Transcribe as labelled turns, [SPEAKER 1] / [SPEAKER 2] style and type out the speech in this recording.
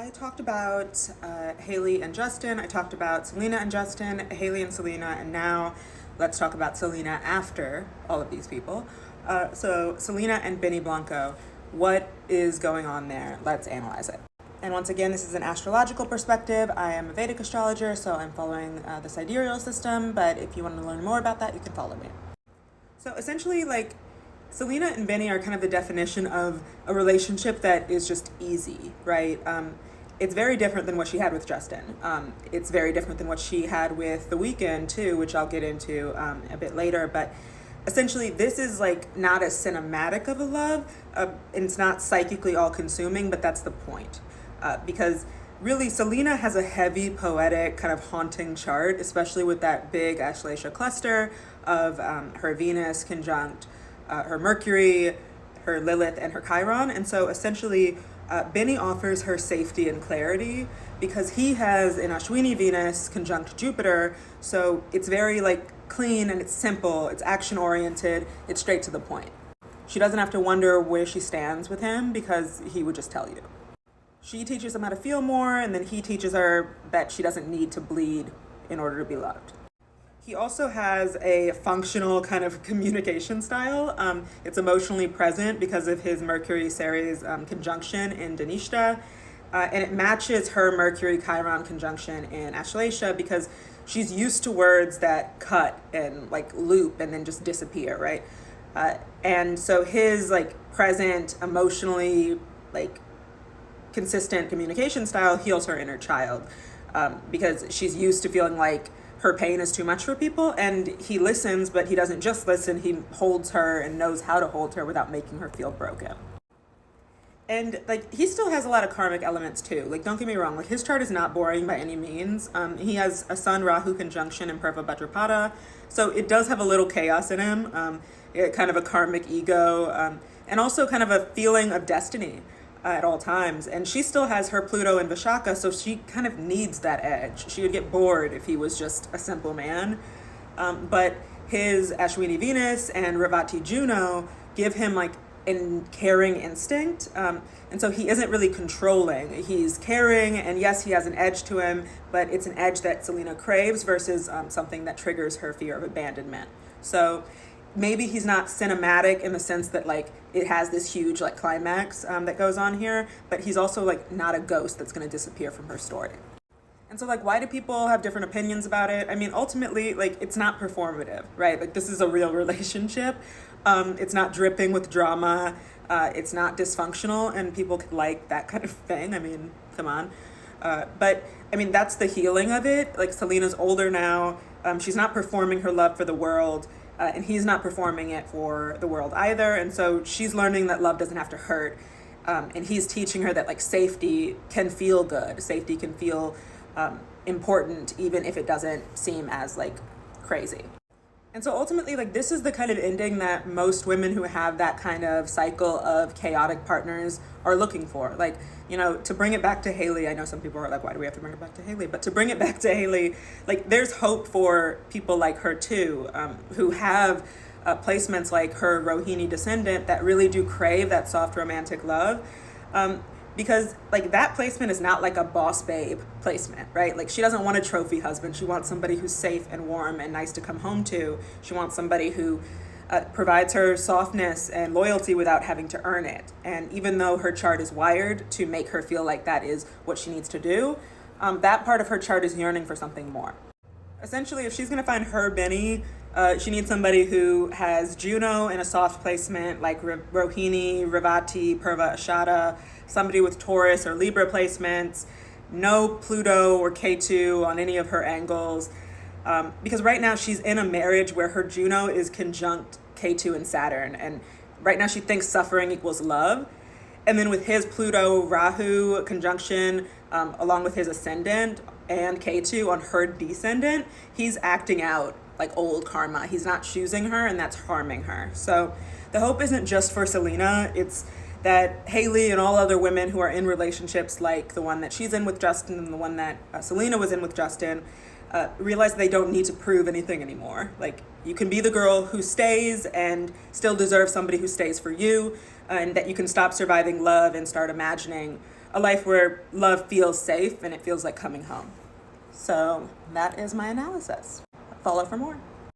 [SPEAKER 1] I talked about Haley and Justin. I talked about Selena and Justin, Haley and Selena, and now let's talk about Selena after all of these people. So Selena and Benny Blanco, what is going on there? Let's analyze it. And once again, this is an astrological perspective. I am a Vedic astrologer, so I'm following the sidereal system, but if you want to learn more about that, you can follow me. So essentially, Selena and Benny are kind of the definition of a relationship that is just easy, right? It's very different than what she had with Justin. It's very different than what she had with The Weeknd too, which I'll get into a bit later. But essentially, this is not as cinematic of a love. It's not psychically all-consuming, but that's the point. Because really, Selena has a heavy, poetic, kind of haunting chart, especially with that big Ashleisha cluster of her Venus conjunct her Mercury, her Lilith, and her Chiron. And so essentially, Benny offers her safety and clarity because he has an Ashwini Venus conjunct Jupiter. So it's very clean and it's simple, it's action oriented, it's straight to the point. She doesn't have to wonder where she stands with him because he would just tell you. She teaches him how to feel more, and then he teaches her that she doesn't need to bleed in order to be loved. He also has a functional kind of communication style. It's emotionally present because of his Mercury-Ceres conjunction in Dhanishta. And it matches her Mercury-Chiron conjunction in Ashleisha because she's used to words that cut and loop and then just disappear, right? And so his present, emotionally consistent communication style heals her inner child because she's used to feeling like her pain is too much for people, and he listens, but he doesn't just listen, he holds her and knows how to hold her without making her feel broken. And he still has a lot of karmic elements too. Don't get me wrong, his chart is not boring by any means. He has a Sun Rahu conjunction in Purva Bhadrapada, so it does have a little chaos in him, kind of a karmic ego, and also kind of a feeling of destiny at all times. And she still has her Pluto in Vishaka, so she kind of needs that edge. She would get bored if he was just a simple man. But his Ashwini Venus and Revati Juno give him a caring instinct. And so he isn't really controlling. He's caring, and yes, he has an edge to him, but it's an edge that Selena craves versus something that triggers her fear of abandonment. So maybe he's not cinematic in the sense that it has this huge climax that goes on here, but he's also not a ghost that's going to disappear from her story. And so why do people have different opinions about it? I mean, ultimately, it's not performative, right? This is a real relationship. It's not dripping with drama. It's not dysfunctional, and people could like that kind of thing. I mean, come on. But I mean, that's the healing of it. Selena's older now. She's not performing her love for the world. And he's not performing it for the world either. And so she's learning that love doesn't have to hurt. And he's teaching her that safety can feel good. Safety can feel important, even if it doesn't seem as crazy. And so ultimately, this is the kind of ending that most women who have that kind of cycle of chaotic partners are looking for. To bring it back to Haley, I know some people are why do we have to bring it back to Haley? But to bring it back to Haley, there's hope for people like her too, who have placements like her Rohini descendant that really do crave that soft romantic love. Because that placement is not a boss babe placement, right? She doesn't want a trophy husband. She wants somebody who's safe and warm and nice to come home to. She wants somebody who provides her softness and loyalty without having to earn it. And even though her chart is wired to make her feel like that is what she needs to do, that part of her chart is yearning for something more. Essentially, if she's going to find her Benny, she needs somebody who has Juno in a soft placement like Rohini, Revati, Purva, Ashada, somebody with Taurus or Libra placements, no Pluto or K2 on any of her angles. Because right now she's in a marriage where her Juno is conjunct K2 and Saturn. And right now she thinks suffering equals love. And then with his Pluto Rahu conjunction, along with his ascendant and K2 on her descendant, he's acting out old karma. He's not choosing her, and that's harming her. So the hope isn't just for Selena. It's that Haley and all other women who are in relationships like the one that she's in with Justin and the one that Selena was in with Justin realize they don't need to prove anything anymore. You can be the girl who stays and still deserve somebody who stays for you, and that you can stop surviving love and start imagining a life where love feels safe and it feels like coming home. So that is my analysis. Follow for more.